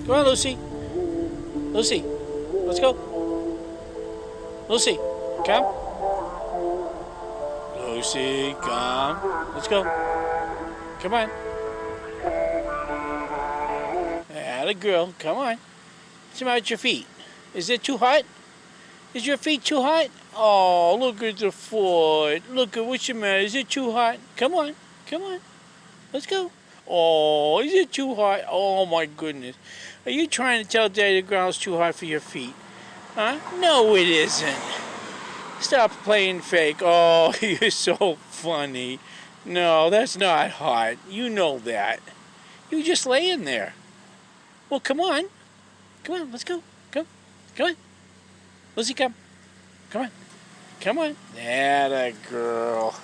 Come on, Lucy. Lucy, let's go. Lucy, come. Lucy, come. Let's go. Come on. Atta girl, come on. What's the matter with your feet? Is it too hot? Is your feet too hot? Oh, look at the foot. Look at what's the matter. Is it too hot? Come on. Come on. Let's go. Oh, is it too hot? Oh, my goodness. Are you trying to tell Daddy the ground's too hot for your feet? Huh? No, it isn't. Stop playing fake. Oh, you're so funny. No, that's not hot. You know that. You just lay in there. Well, come on. Come on, let's go. Come. Come on. Lucy, come. Come on. Come on. Atta girl.